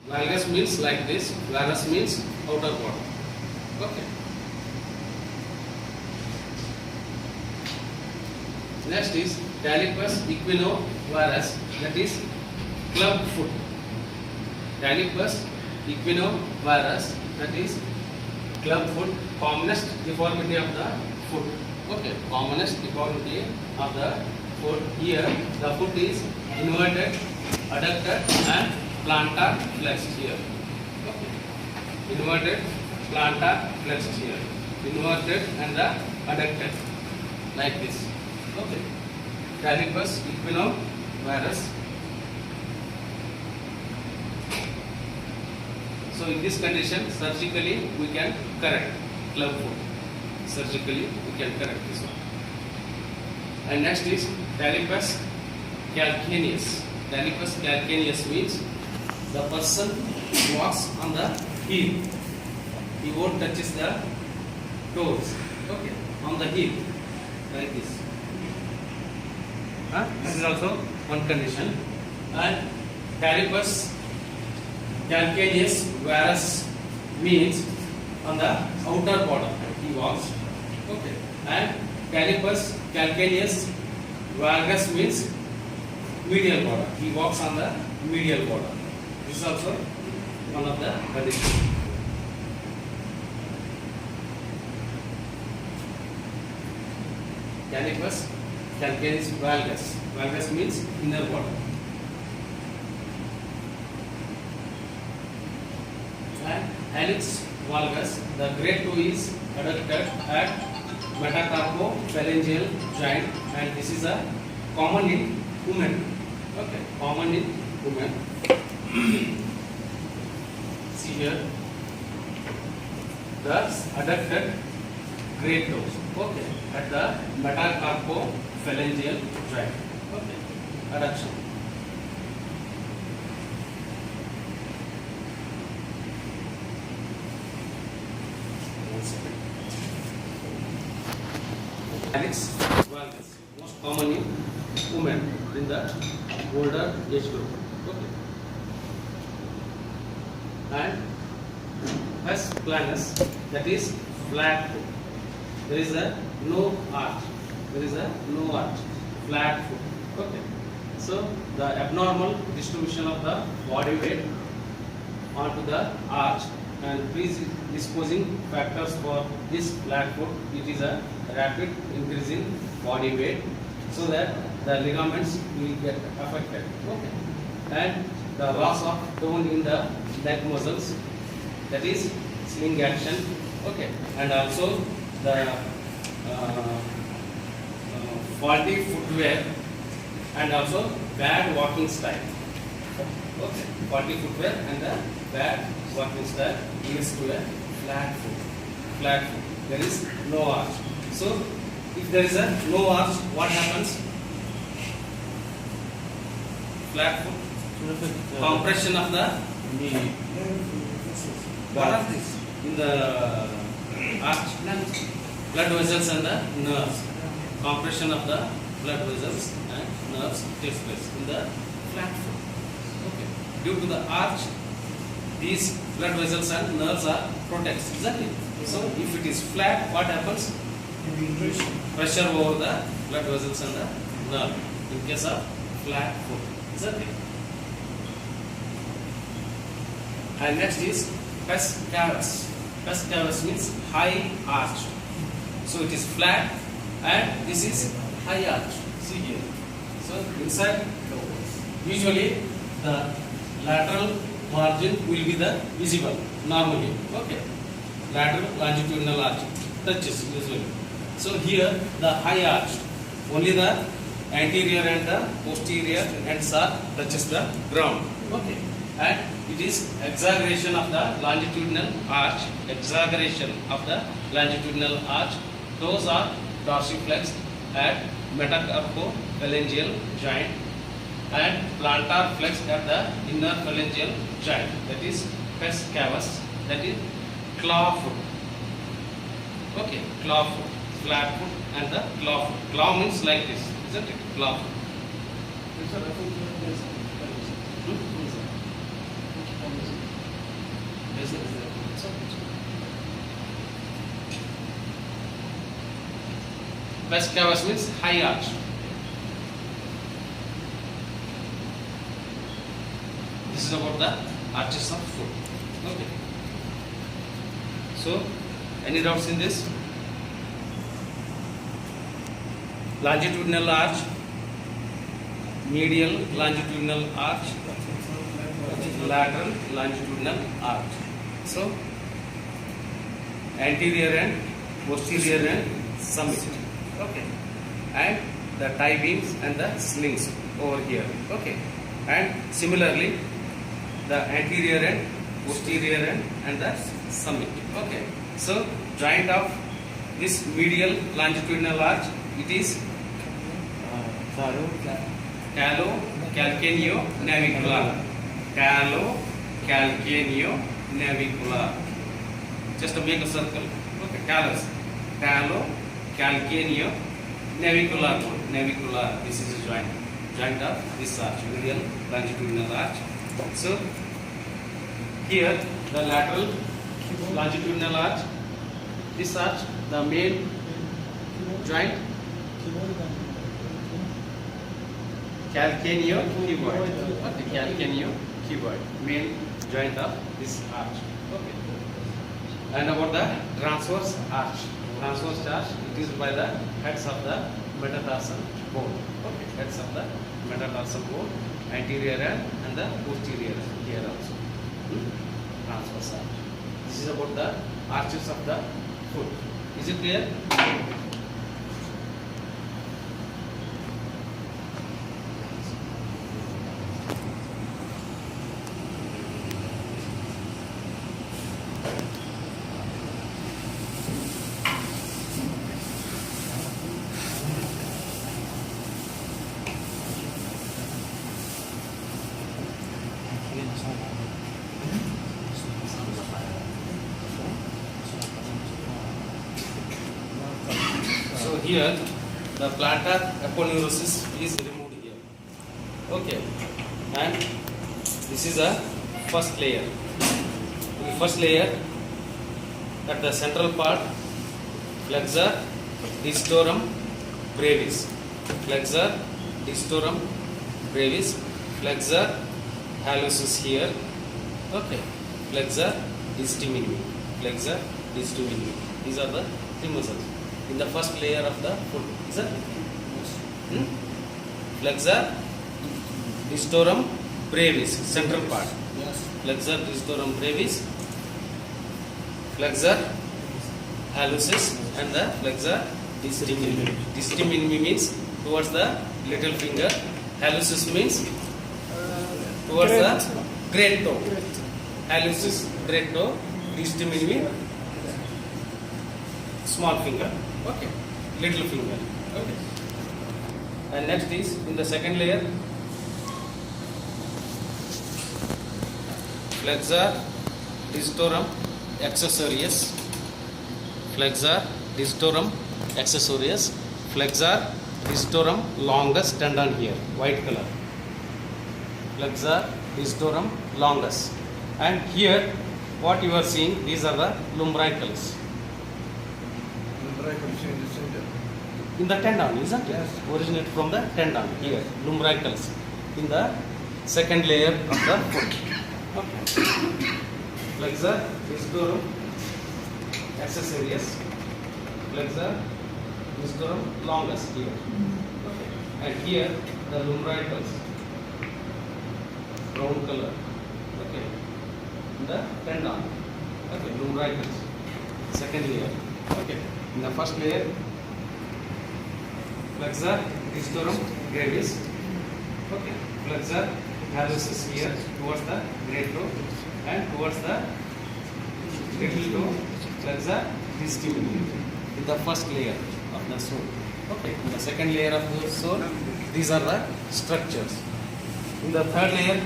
Valgus means like this. Varus means outer border. Okay. Next is Talipus equinovarus, that is club foot. Talipus equinovarus, that is club foot, commonest deformity of the foot. Okay, commonest deformity of the foot. Here the foot is inverted, adducted and plantar flexed here. Okay. Inverted, plantar flexed here. Inverted and the adducted like this. Okay. Talipus equinovarus. So in this condition, surgically we can correct club foot. Surgically we can correct this one. And next is Talipus calcaneus. Talipus calcaneus means the person walks on the heel. He won't touch the toes. Okay, on the heel like this. This is also one condition. And Talipus calcaneus varus means on the outer border he walks. Okay, and Talipus calcaneus valgus means medial border. He walks on the medial border. This is also one of the conditions. Talipus calcaneus valgus. Valgus means inner border. And hallux valgus, the great toe is adducted at metacarpophalangeal joint, and this is a common in women. Okay, common in women. See here, the adducted great toes. Okay, at the metacarpophalangeal joint. Okay, adduction. Hallux valgus, most common in women in the older age group. Okay. And Pes planus, that is flat foot. There is a no arch. There is a no arch. Flat foot. Okay. So the abnormal distribution of the body weight onto the arch and predisposing factors for this flat foot, it is a rapid increase in body weight, so that the ligaments will get affected. Okay. And the loss of tone in the neck muscles, that is sling action. Okay. And also the faulty footwear and also bad walking style. Okay. Faulty footwear and the bad walking style leads to a flat foot. Flat foot. There is no arch. So if there is a no arch, what happens? Flat foot. Compression of the knee. What are these? In the arch, blood vessels and the nerves. Compression of the blood vessels and nerves takes place in the flat foot. Okay. Due to the arch, these blood vessels and nerves are protected. Exactly. So if it is flat, what happens? Pressure over the blood vessels and the nerve in case of flat foot. Exactly. And next is pes cavus. Pes cavus means high arch. So it is flat and this is high arch. See here. So inside, usually the lateral margin will be the visible normally. Okay. Lateral longitudinal arch touches usually. So here the high arch, only the anterior and the posterior ends are touches the ground. Okay. And it is exaggeration of the longitudinal arch. Exaggeration of the longitudinal arch. Those are dorsiflex at metacarpophalangeal joint and plantar flex at the inner phalangeal joint. That is pes cavus. That is claw foot. Okay, claw foot, flat foot and the claw foot. Claw means like this, isn't it? Claw foot. Best cavus means high arch. This is about the arches of foot. Okay. So, any doubts in this? Longitudinal arch, medial longitudinal arch, lateral longitudinal arch. So, anterior and posterior and summit. Okay. And the tie beams and the slings over here. Okay. And similarly, the anterior and posterior and the summit. Okay. So, joint of this medial longitudinal arch, it is calcaneonavicular. Calcaneonavicular. Just to make a circle. Okay, callus. Calcaneonavicular. Navicular. This is a joint. Joint of this arch, medial longitudinal arch. So, here the lateral longitudinal arch. This arch, the main joint. Calcaneocuboid. Okay, calcaneocuboid, main joint of this arch. Okay. And about the transverse arch. Transverse arch, it is by the heads of the metatarsal bone. Okay, heads of the metatarsal bone, anterior and the posterior here also. Transverse arch. This is about the arches of the foot. Is it clear? So here the plantar aponeurosis is removed here. Okay, and this is a first layer. The first layer at the central part, flexor digitorum brevis, flexor digitorum brevis, flexor hallucis here. Okay, flexor digiti minimi, flexor digiti minimi. These are the three muscles in the first layer of the foot. Is that? Flexor digitorum brevis, central part. Flexor digitorum brevis, flexor hallucis, and the flexor digiti minimi. Digiti minimi means towards the little finger. Hallucis means towards the great toe. Hallucis, great toe. Digiti minimi, small finger. Okay, little finger. Okay. And next is in the second layer, flexor digitorum accessorius, flexor digitorum accessorius, flexor digitorum longus tendon here, white color. Flexor digitorum longus. And here, what you are seeing, these are the lumbricals. In the tendon, isn't it? Yes. Originate from the tendon here, lumbricals, in the second layer of the foot. Okay. Flexor digitorum accessorius, flexor digitorum longus here. Okay. And here the lumbricals, brown color. Okay. In the tendon. Okay, lumbricals. Second layer. Okay. In the first layer, flexor digitorum brevis. Okay. Flexor hallucis here towards the great toe and towards the little toe. Flexor digiti minimi in the first layer of the sole. Okay. In the second layer of the sole, these are the structures. In the third layer,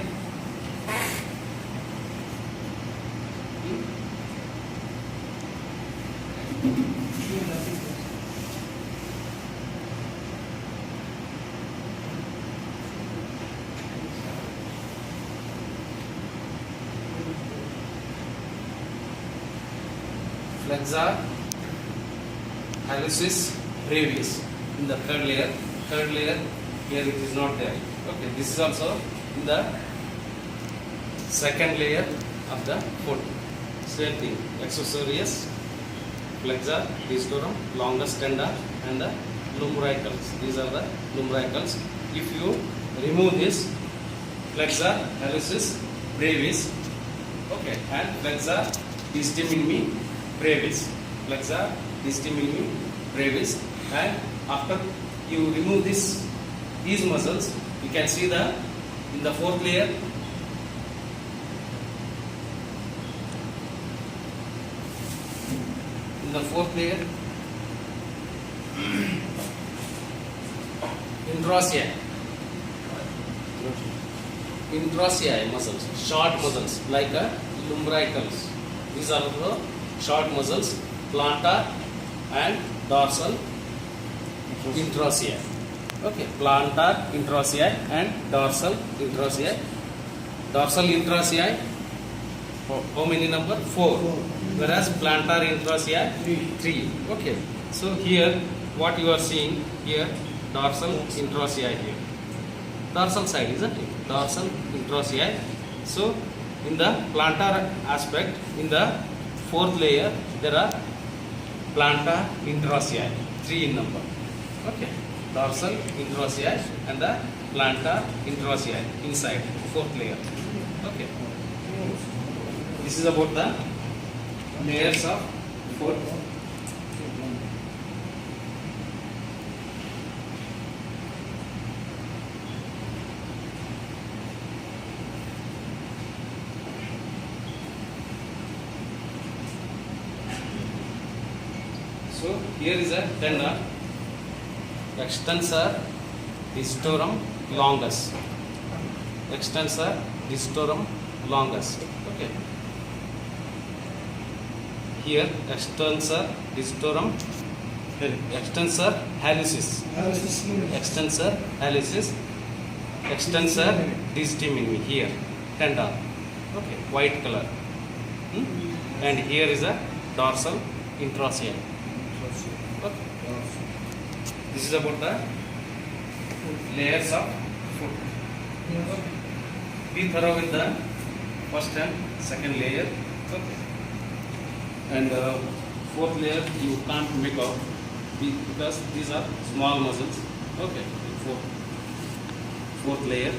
flexor hallucis brevis in the third layer. Third layer, here it is not there. Okay, this is also in the second layer of the foot. Same thing, accessorius, flexor, distorum, longus tenda, and the lumbricals. These are the lumbricals. If you remove this flexor hallucis brevis, okay, and flexor distium minimi brevis, flexor distium minimi brevis, and after you remove these muscles, you can see the in the fourth layer. In the fourth layer, intraossei muscles, short muscles like lumbricals. These are the short muscles, plantar and dorsal intraossei. Okay, plantar intraossei and dorsal intraossei. Dorsal intraossei, how many number? 4. Whereas plantar intraossei 3. Okay, so here what you are seeing here, dorsal intraossei here. Dorsal side, isn't it? Dorsal intraossei. So in the plantar aspect, in the fourth layer, there are plantar intraossei, 3 in number. Okay, dorsal intraossei and the plantar intraossei inside fourth layer. Okay, this is about the layers of foot. So here is a tendon, extensor distorum longus. Extensor distorum longus. Okay. Here extensor distorum, extensor hallucis, extensor hallucis, extensor distium minimi. Here tendon. Okay, white color. And here is a dorsal intraossei. Okay. This is about the layers of foot. Be thorough with the first and second layer. Okay. And fourth layer you can't make out because these are small muscles. Okay. Fourth layer.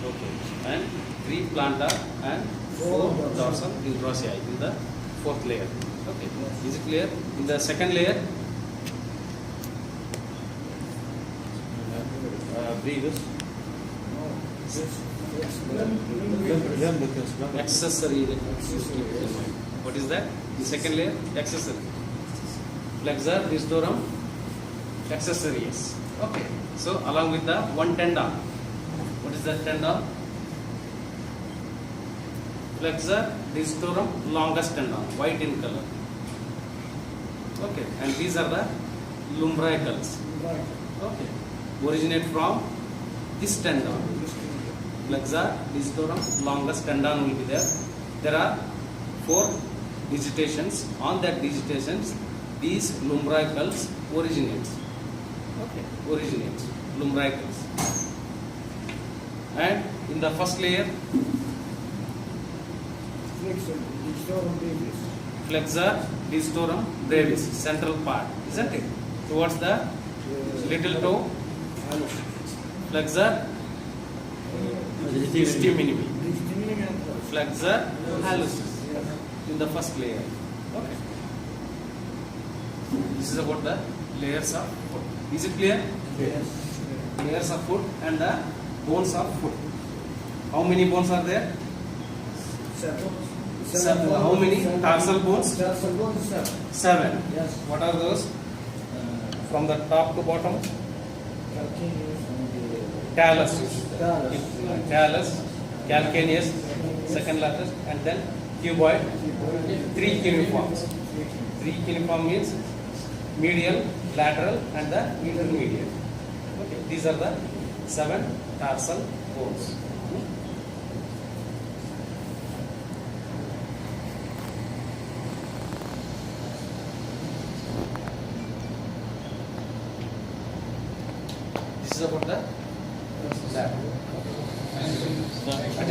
Okay. And 3 plantar and 4 dorsal intraossei in the fourth layer. Okay. Is it clear? In the second layer, brevis. Accessory. What is that? The second layer, accessory. Flexor distorum accessories. Okay. So along with the one tendon. What is that tendon? Flexor distorum longus tendon, white in color. Okay. And these are the lumbricals. Okay. Originate from this tendon. Flexor distorum longus tendon will be there. There are 4 digitations. On that digitations, these lumbricals originates. Okay, originates lumbricals. And in the first layer, flexor distorum brevis, central part, isn't it? Towards the little toe, flexor distium minimi, flexor hallucis in the first layer. Okay. This is about the layers of foot. Is it clear? Yes. Layers of foot and the bones of foot. How many bones are there? 7. How many tarsal bones? 7. 7. Yes. What are those? From the top to bottom? Talus. Talus, calcaneus, second lattice, and then cuboid. 3 cuneiforms. 3 cuneiform means medial, lateral, and the intermediate. Okay, these are the 7 tarsal bones. This is about the lab.